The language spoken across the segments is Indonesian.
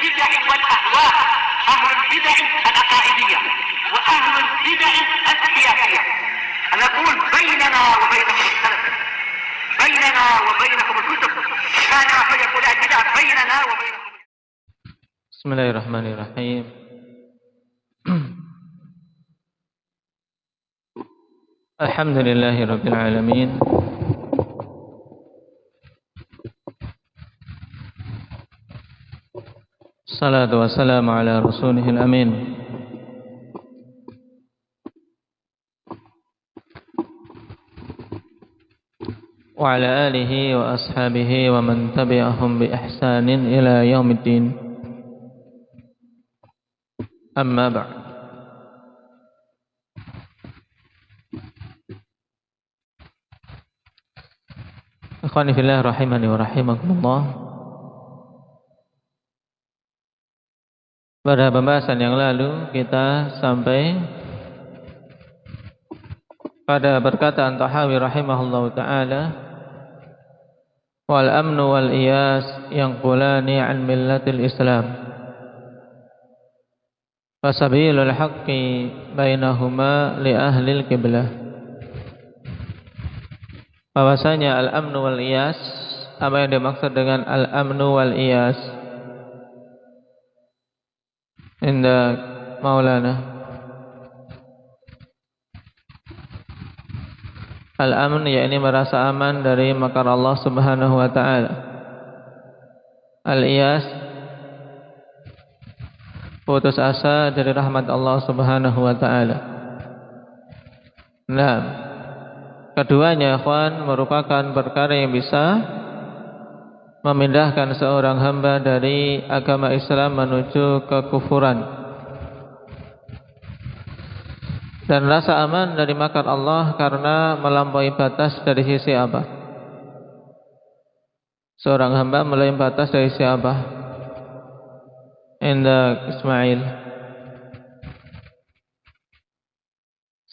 البدع والأهواء، أهل البدع العقائدية وأهل البدع السياسية. نقول بيننا وبينكم السلف، بيننا وبينكم الكتب، كان فيقول البدع بيننا وبينكم. بسم الله الرحمن الرحيم. الحمد لله رب العالمين، الصلاة والسلام على رسوله الأمين وعلى آله وأصحابه ومن تبعهم بإحسان إلى يوم الدين. أما بعد. Ikhwani fillah rahimani wa rahimakumullah. Pada pembahasan yang lalu kita sampai pada perkataan Tahawi rahimahullahu ta'ala, wal amnu wal iyas yanqulani an millatil islam, fasabilul haqqi bainahuma li ahlil qiblah. Bahwasanya al-amnu wal iyas, apa yang dimaksud dengan al-amnu wal iyas inda Maulana? Al-amn yakni merasa aman dari makar Allah Subhanahu wa taala. Al-iyas putus asa dari rahmat Allah Subhanahu wa taala. Nah, keduanya ikhwan merupakan perkara yang bisa memindahkan seorang hamba dari agama Islam menuju kekufuran. Dan rasa aman dari makar Allah karena melampaui batas dari sisi apa? Seorang hamba melampaui batas dari sisi apa? Inda Ismail,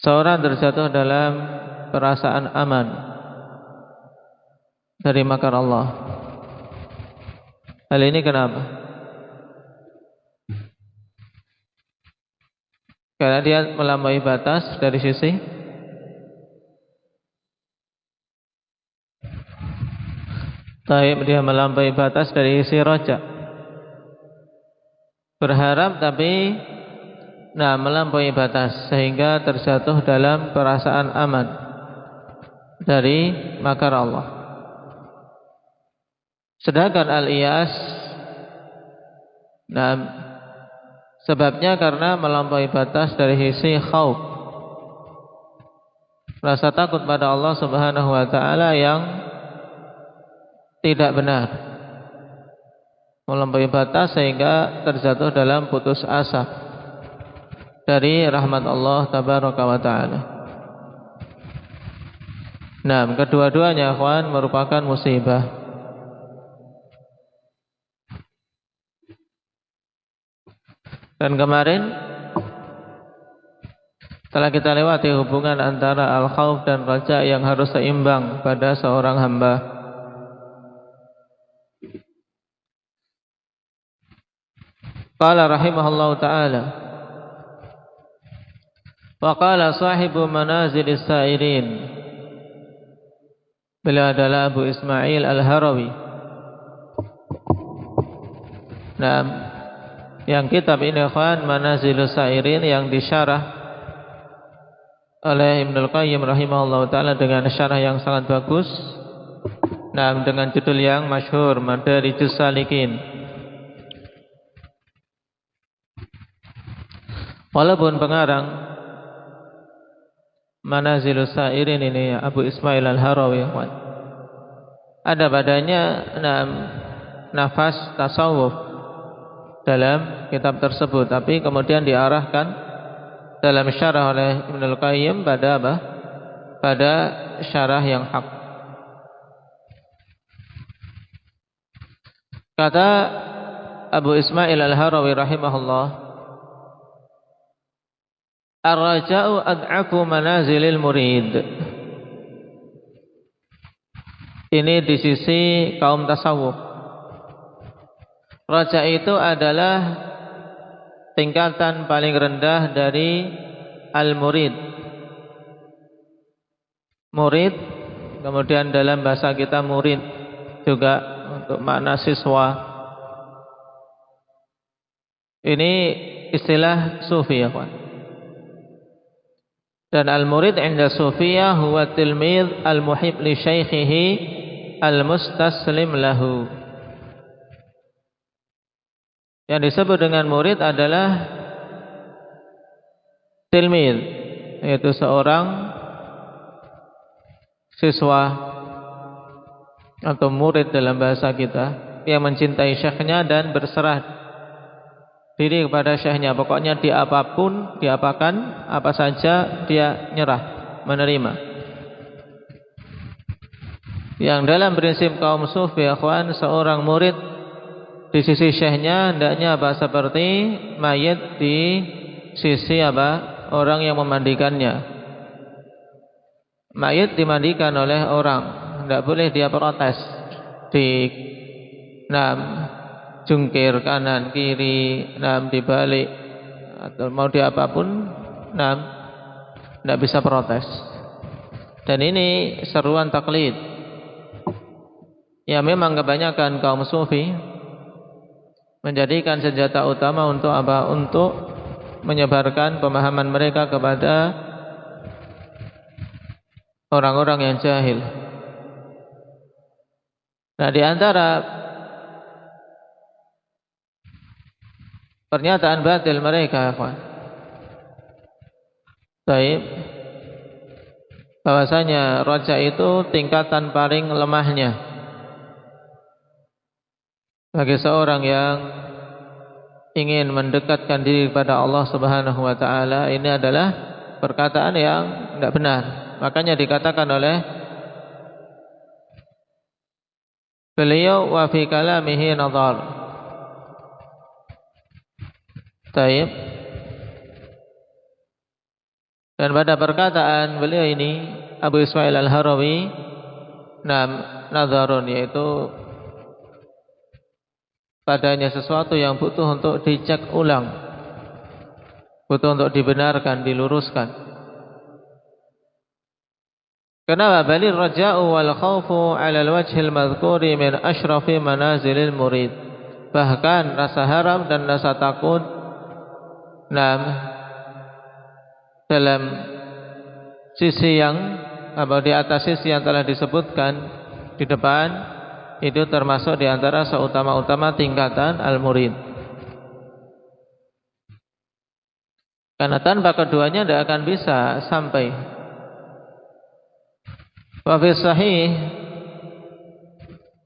seorang terjatuh dalam perasaan aman dari makar Allah. Hal ini kenapa? Karena dia melampaui batas dari sisi dia melampaui batas dari sisi roja, berharap tapi melampaui batas sehingga terjatuh dalam perasaan aman dari makar Allah. Sedangkan al-iyas, sebabnya karena melampaui batas dari sisi khauf, rasa takut pada Allah Subhanahu wa taala yang tidak benar, melampaui batas sehingga terjatuh dalam putus asa dari rahmat Allah Tabaraka wa taala. Nah, kedua-duanya ikhwan merupakan musibah. Dan kemarin telah kita lewati hubungan antara al-khauf dan raja yang harus seimbang pada seorang hamba. Qala rahimahullahu ta'ala, wa qala sahibu manazilis sa'irin, beliau adalah Abu Ismail Al-Harawi. Yang kitab ini ikhwan, Manazilus Sa'irin, yang disyarah oleh Ibnul Qayyim rahimahullah ta'ala dengan syarah yang sangat bagus, dengan judul yang masyhur, Madarijus Salikin. Walaupun pengarang Manazilus Sa'irin ini Abu Ismail Al-Harawi, ada padanya nafas tasawuf dalam kitab tersebut, tapi kemudian diarahkan dalam syarah oleh Ibnul Qayyim pada apa? Pada syarah yang hak. Kata Abu Ismail Al-Harawi rahimahullah, ar-raja'u ad'afu manazilil murid. Ini di sisi kaum tasawuf. Raja itu adalah tingkatan paling rendah dari al-murid. Murid, kemudian dalam bahasa kita murid juga untuk makna siswa. Ini istilah sufi ya kawan. Dan al-murid 'inda sufiyah huwa tilmidh al-muhib li syaikhihi al-mustaslim lahu. Yang disebut dengan murid adalah tilmidh, yaitu seorang siswa atau murid dalam bahasa kita yang mencintai syekhnya dan berserah diri kepada syekhnya. Pokoknya diapakan, apa saja dia nyerah, menerima. Yang dalam prinsip kaum sufi ya kawan, seorang murid di sisi syekhnya hendaknya apa? Seperti mayit di sisi apa? Orang yang memandikannya. Mayit dimandikan oleh orang, tidak boleh dia protes, jungkir kanan kiri, dibalik atau mau diapapun, tidak bisa protes. Dan ini seruan taklid. Ya memang kebanyakan kaum sufi menjadikan senjata utama untuk apa? Untuk menyebarkan pemahaman mereka kepada orang-orang yang jahil. Nah, di antara pernyataan batil mereka, bahwasanya raja itu tingkatan paling lemahnya bagi seorang yang ingin mendekatkan diri kepada Allah Subhanahu wa taala. Ini adalah perkataan yang tidak benar. Makanya dikatakan oleh beliau, wa fi kalamihi nadhar. Taib. Dan pada perkataan beliau ini, Abu Ismail Al-Harawi, nadharun, yaitu padanya sesuatu yang butuh untuk dicek ulang, butuh untuk dibenarkan, diluruskan. Kenapa? Balil raja'u wal khawfu 'ala al-wajhil madhkuri min ashrafi manazilil murid. Bahkan rasa harap dan rasa takut dalam sisi yang di atas sisi yang telah disebutkan di depan, itu termasuk di antara seutama-utama tingkatan al-murid. Karena tanpa keduanya tidak akan bisa sampai. Wa fi sahih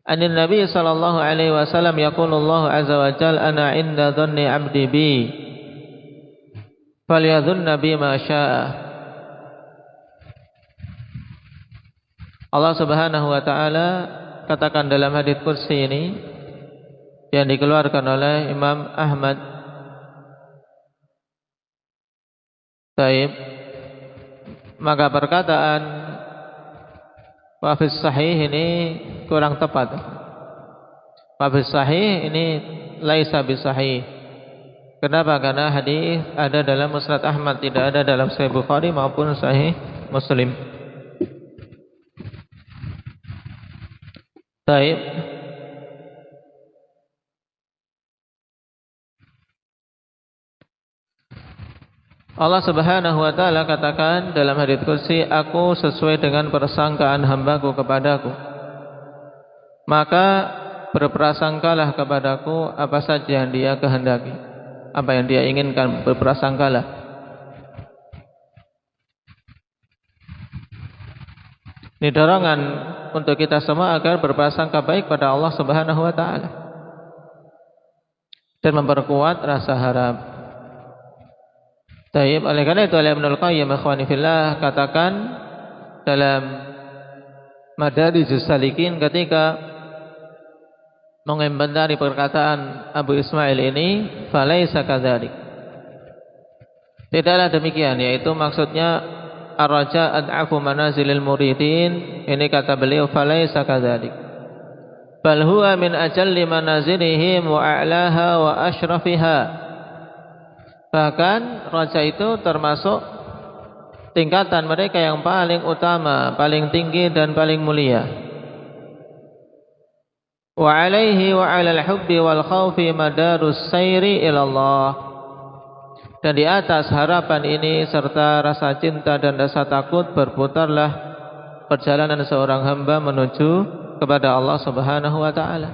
anin Nabi sallallahu alaihi wasallam yaqulu Allah azza wa jalla ana 'inda dhanni 'abdi bi falyadhunna bi ma syaa. Allah Subhanahu wa taala katakan dalam hadits kursi ini yang dikeluarkan oleh Imam Ahmad. Taib. Maka perkataan wa fis sahih ini kurang tepat. Wa fis sahih ini laisa bis sahih. Kenapa? Karena hadis ada dalam Musnad Ahmad, tidak ada dalam Sahih Bukhari maupun Sahih Muslim. Baik. Allah Subhanahu wa taala katakan dalam hadits qudsi, aku sesuai dengan persangkaan hambaku kepadaku. Maka berprasangkalah kepadaku apa saja yang dia kehendaki, apa yang dia inginkan, berprasangkalah. Ini dorongan untuk kita semua agar berprasangka baik pada Allah Subhanahu wa taala dan memperkuat rasa harap. Taib. Oleh karena itu Ibnul Qayyim ikhwani fillah katakan dalam Madarijus Salikin ketika mengomentari perkataan Abu Ismail ini, falaisa kadzalik. Tidaklah demikian, yaitu maksudnya ar-raja ad'afu manazilil muridin. Ini kata beliau falaisa kadzalik. bal huwa min ajalli manazilihim wa a'laha wa ashrafiha. Bahkan raja itu termasuk tingkatan mereka yang paling utama, paling tinggi dan paling mulia. Wa alaihi wa 'alal hubbi wal khaufi madarus sayri ila Allah. Dan di atas harapan ini serta rasa cinta dan rasa takut berputarlah perjalanan seorang hamba menuju kepada Allah Subhanahu wa taala.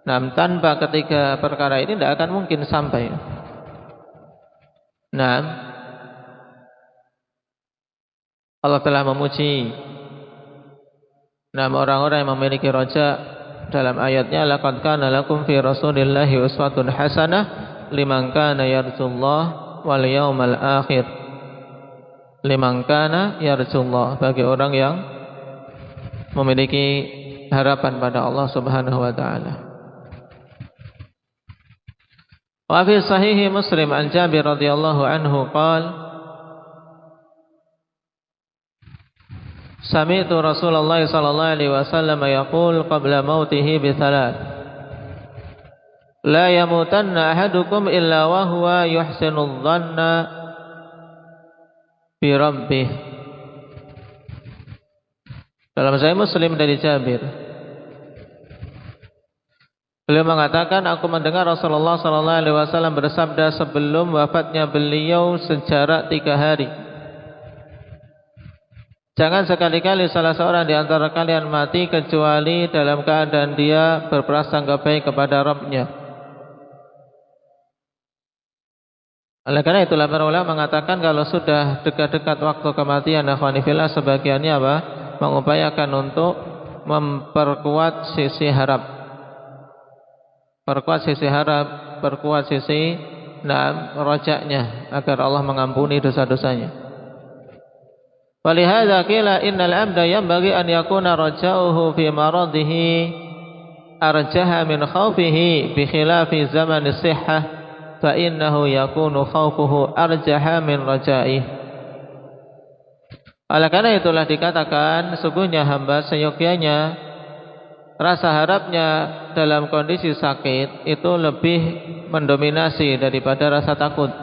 Nah, tanpa ketiga perkara ini tidak akan mungkin sampai. Nah, Allah telah memuji orang-orang yang memiliki raja dalam ayatnya, laqad kana lakum fi rasulillahi uswatun hasanah liman kana yarjullah wal yawmal akhir. Liman kana yarjullah, bagi orang yang memiliki harapan pada Allah Subhanahu wa taala. Wa fi sahih Muslim an Jabir radhiyallahu anhu qala Sami'tu Rasulullah sallallahu alaihi wasallam yaqul qabla mautihi bi thalath. La yamutanna ahadukum illa wa huwa yuhsinu dhanna bi rabbih. Dalam Sahih Muslim dari Jabir, beliau mengatakan, aku mendengar Rasulullah sallallahu alaihi wasallam bersabda sebelum wafatnya beliau sejarak 3 hari. Jangan sekali-kali salah seorang di antara kalian mati kecuali dalam keadaan dia berprasangka baik kepada Rabb-Nya. Oleh karena itulah para ulama mengatakan kalau sudah dekat-dekat waktu kematian, akhwani fillah, sebagiannya apa? Mengupayakan untuk memperkuat sisi harap. Perkuat sisi harap, perkuat sisi rojaknya agar Allah mengampuni dosa-dosanya. Walihada qila innal abda yanbaghi an yakuna raja'uhu fi maradihi arjaha min khawfihi bi khilafi zaman as-sihhah fa innahu yakunu khawfuhu arjaha min raja'ihi. Oleh karena itulah dikatakan sesungguhnya hamba seyogyanya rasa harapnya dalam kondisi sakit itu lebih mendominasi daripada rasa takut.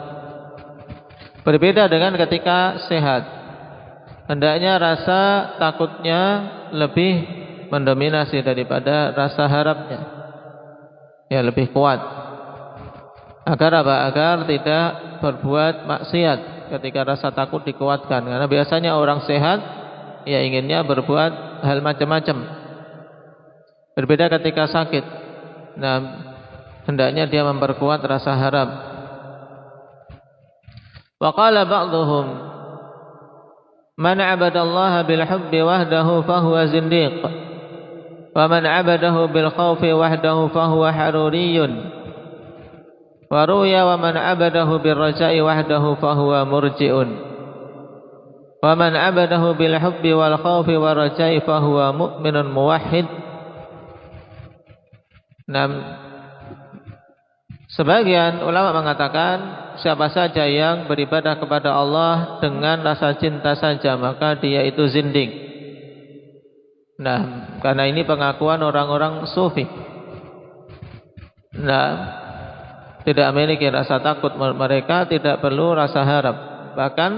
Berbeda dengan ketika sehat. Hendaknya rasa takutnya lebih mendominasi daripada rasa harapnya. Ya, lebih kuat. Agar apa? Agar tidak berbuat maksiat ketika rasa takut dikuatkan. Karena biasanya orang sehat ya inginnya berbuat hal macam-macam. Berbeda ketika sakit. Nah, hendaknya dia memperkuat rasa harap. Wa qala ba'dhum man 'abadallaha bil hubbi wahdahu fahuwa zindiq wa man 'abadahu bil khawfi wahdahu fahuwa haruriyun wa ruya wa man 'abadahu bir raja'i wahdahu fahuwa murji'un wa man 'abadahu bil hubbi wal khawfi war raja'i fahuwa mu'minun muwahhid. Sebagian ulama mengatakan siapa saja yang beribadah kepada Allah dengan rasa cinta saja maka dia itu zindik. Nah, karena ini pengakuan orang-orang sufi. Nah, tidak memiliki rasa takut, mereka tidak perlu rasa harap. Bahkan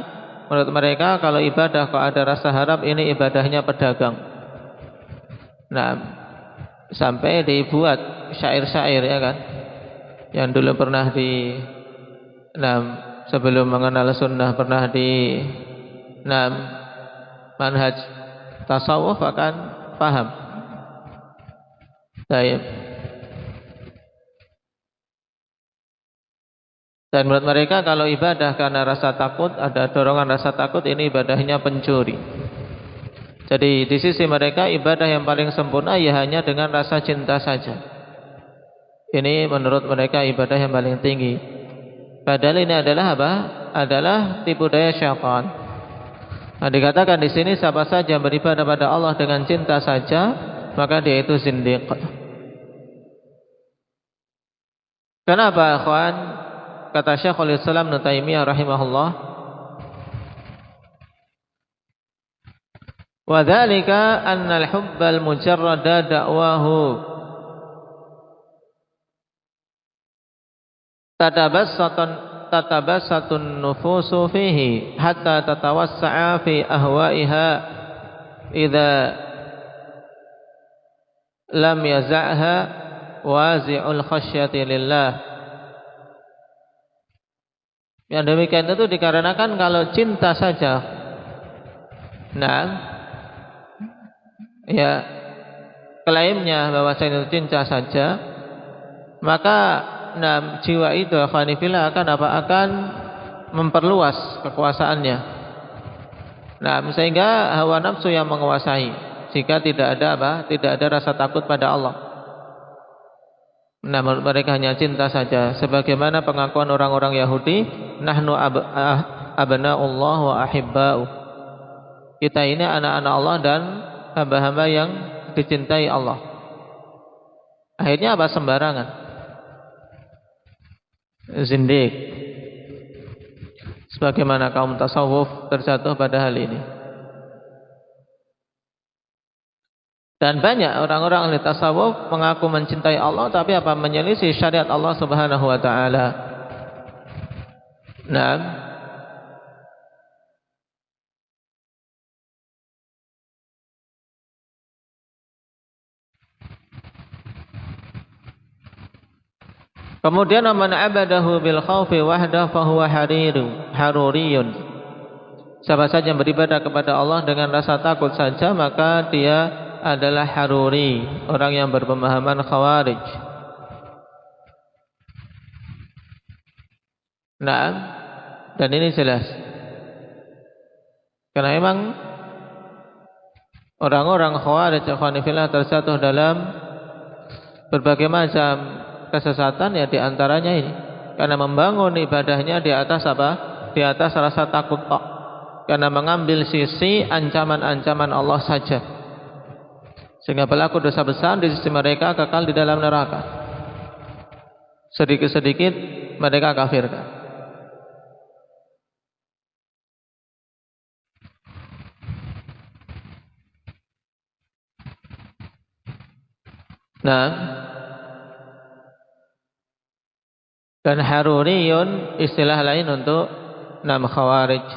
menurut mereka kalau ibadah kalau ada rasa harap ini ibadahnya pedagang. Nah, sampai dibuat syair-syair ya kan. Yang dulu pernah sebelum mengenal sunnah pernah di manhaj tasawuf akan paham. Baik. Dan menurut mereka kalau ibadah karena rasa takut, ada dorongan rasa takut, ini ibadahnya pencuri. Jadi di sisi mereka ibadah yang paling sempurna ya hanya dengan rasa cinta saja. Ini menurut mereka ibadah yang paling tinggi. Padahal ini adalah apa? Adalah tipu daya syaitan. Nah, dikatakan di sini siapa saja yang beribadah pada Allah dengan cinta saja, maka dia itu zindiq. Kenapa, akhwan? Kata Syekhul Islam Ibnu Taimiyah rahimahullah, Wa dzalika anna al-hubbal mujarrada da'wahu tatabassatun nufusu fihi hatta tatawassa'a fi ahwa'iha idza lam yaz'ha wazi'ul khasyati lillah. Yang demikian itu dikarenakan kalau cinta saja, nah, ya klaimnya bahwa saya itu cinta saja, maka nah, jiwa itu khanifillah akan memperluas kekuasaannya. Nah, sehingga hawa nafsu yang menguasai jika tidak ada rasa takut pada Allah. Nah, mereka hanya cinta saja, sebagaimana pengakuan orang-orang Yahudi, nahnu abna'ullah wa ahibba'u. Kita ini anak-anak Allah dan hamba-hamba yang dicintai Allah. Akhirnya apa? Sembarangan. Zindiq. Sebagaimana kaum tasawuf terjatuh pada hal ini. Dan banyak orang-orang ahli tasawuf mengaku mencintai Allah, tapi apa? Menyelisih syariat Allah Subhanahu wa taala. Nah, kemudian man abadahu bil khaufi wahda fa huwa haruriyun. Siapa saja yang beribadah kepada Allah dengan rasa takut saja, maka dia adalah haruri, orang yang berpemahaman khawarij. Nah, dan ini jelas karena memang orang-orang khawarij ikhwanifillah terjatuh dalam berbagai macam kesesatan, ya diantaranya ini karena membangun ibadahnya di atas apa? Di atas rasa takut tok, karena mengambil sisi ancaman-ancaman Allah saja, sehingga pelaku dosa besar di sisi mereka kekal di dalam neraka. Sedikit-sedikit mereka kafirkan. Nah, dan haruriyun istilah lain untuk nama khawarij.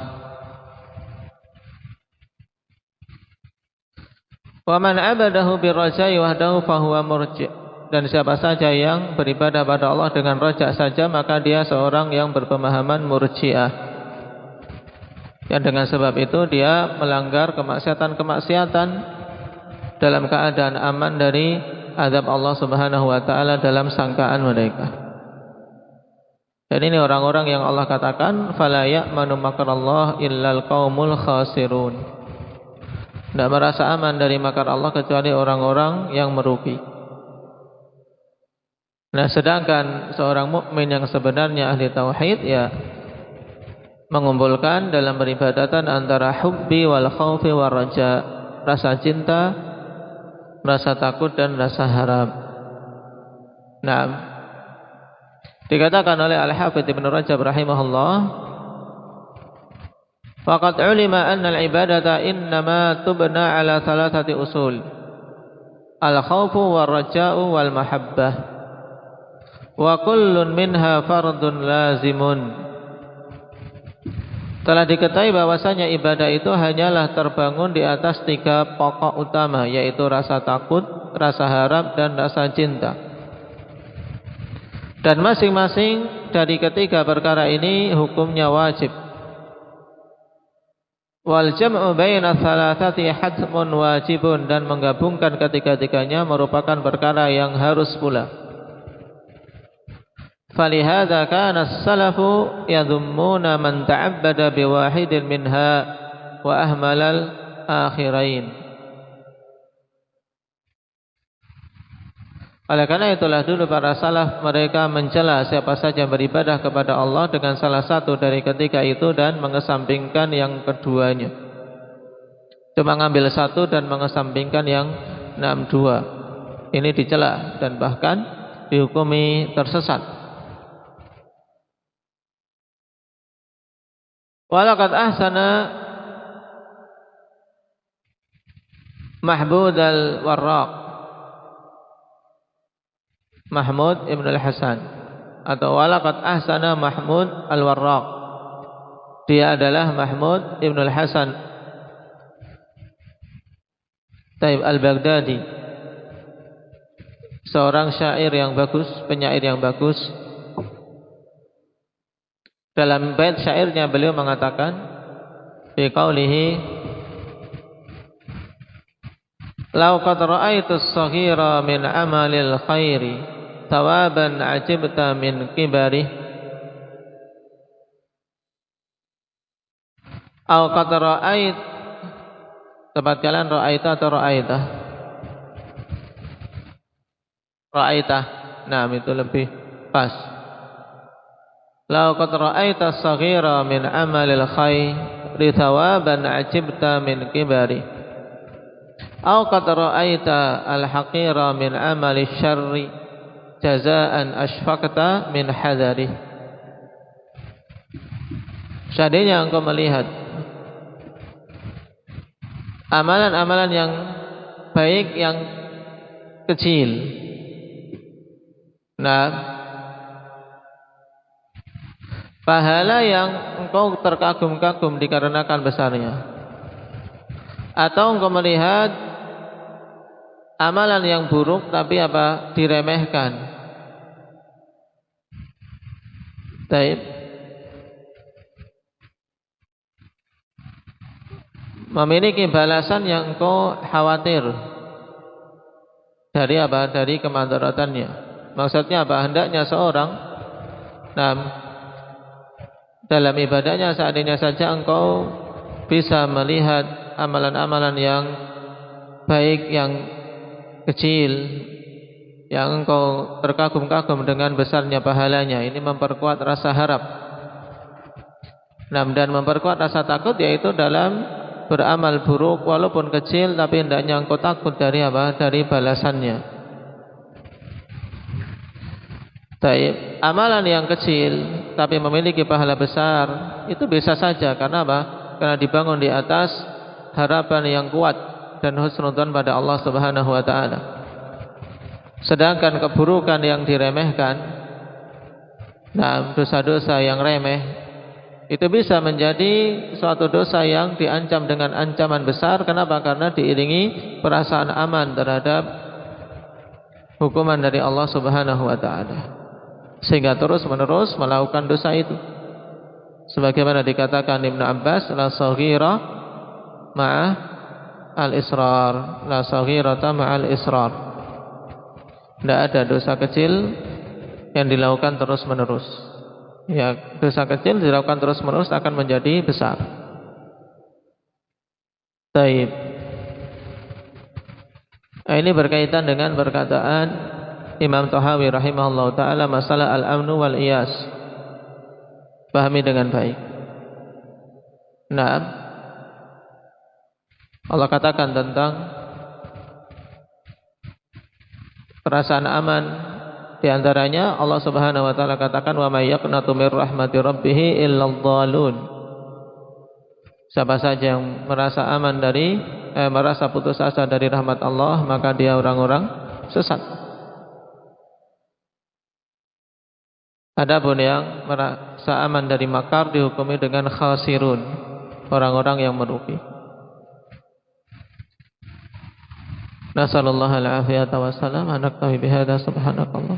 Wa man abadahu birrajai wahdahu fahuwa murji'. Dan siapa saja yang beribadah pada Allah dengan raja saja, maka dia seorang yang berpemahaman murji'ah. Dan dengan sebab itu dia melanggar kemaksiatan-kemaksiatan dalam keadaan aman dari azab Allah Subhanahu wa taala dalam sangkaan mereka. Dan ini orang-orang yang Allah katakan fala ya'manu makrallah illal qaumul khasirun. Tidak merasa aman dari makar Allah kecuali orang-orang yang merugi. Nah, sedangkan seorang mukmin yang sebenarnya ahli tauhid, ya mengumpulkan dalam beribadatan antara hubbi wal khaufi wal raja, rasa cinta, rasa takut dan rasa harap. Nah, dikatakan oleh Al-Hafidz Ibnu Rajab rahimahullah, faqad ulima anna al-ibadata innama tubna ala thalathati usul. Al-khawfu wal-raja'u wal-mahabbah. Wa kullun minha fardun lazimun. Telah diketahui bahwasanya ibadah itu hanyalah terbangun di atas 3 pokok utama, yaitu rasa takut, rasa harap, dan rasa cinta. Dan masing-masing dari ketiga perkara ini hukumnya wajib. Wal jam'u baina thalathati hatmun wajibun, dan menggabungkan ketiga-tiganya merupakan perkara yang harus pula. Falihadza kana as-salafu yadhummuna man ta'abbada biwahidin minha wa ahmalal akhirain. Oleh karena itulah dulu para salaf mereka mencela siapa saja beribadah kepada Allah dengan salah satu dari ketiga itu dan mengesampingkan yang keduanya. Cuma ngambil satu dan mengesampingkan yang 62. Ini dicela dan bahkan dihukumi tersesat. Walaqad ahsana Mahmud al-Warraq, Mahmud ibn al-Hasan, atau walaqad ahsana Mahmud al-Warraq, dia adalah Mahmud ibn al-Hasan Taib al-Baghdadi, seorang syair yang bagus, penyair yang bagus. Dalam bait syairnya beliau mengatakan fi qaulihi law qad ra'aitu as-saghira min amalil khairi thawaban ajibta min kibari aw qad ra'ait, tepat kalian ra'aita atau ra'aita? Ra'aita. Nah, itu lebih pas. Lau qad ra'aita as-saghira min amalil khairi thawaban ajibta min kibari aw qad ra'aita al-haqira min amali syarri jazaan ashfaqta min hadari. Seandainya engkau melihat amalan-amalan yang baik yang kecil, nah, pahala yang engkau terkagum-kagum dikarenakan besarnya, atau engkau melihat amalan yang buruk tapi apa? Diremehkan. Taib. Memiliki balasan yang engkau khawatir dari apa? Dari kemadaratannya. Maksudnya apa? Hendaknya seorang dalam ibadahnya seandainya saja engkau bisa melihat amalan-amalan yang baik yang kecil yang engkau terkagum-kagum dengan besarnya pahalanya, ini memperkuat rasa harap. Dan memperkuat rasa takut yaitu dalam beramal buruk walaupun kecil tapi hendaknya engkau takut dari apa? Dari balasannya. Taib. Amalan yang kecil tapi memiliki pahala besar itu bisa saja karena apa? Karena dibangun di atas harapan yang kuat dan husnudzon pada Allah Subhanahu wa taala. Sedangkan keburukan yang diremehkan, dosa-dosa yang remeh itu bisa menjadi suatu dosa yang diancam dengan ancaman besar. Kenapa? Karena diiringi perasaan aman terhadap hukuman dari Allah Subhanahu wa taala, sehingga terus-menerus melakukan dosa itu. Sebagaimana dikatakan Ibnu Abbas, la saghira ma'a al-israr, la saghirata ma'al israr. Tidak ada dosa kecil yang dilakukan terus-menerus. Ya, dosa kecil dilakukan terus-menerus akan menjadi besar. Taib. Ini berkaitan dengan perkataan Imam Tahawi rahimahullah ta'ala masalah al-amnu wal iyas. Pahami dengan baik. Nah, Allah katakan tentang perasaan aman, di antaranya Allah Subhanahu wa taala katakan wa may yaqnatu mir rahmati rabbih illal dhalun. Siapa saja yang merasa aman dari merasa putus asa dari rahmat Allah, maka dia orang-orang sesat. Adapun yang merasa aman dari makar dihukumi dengan khasirun, orang-orang yang merugi. Nasallallahu alaihi wa sallam. Anaktahi bihada subhanakallah.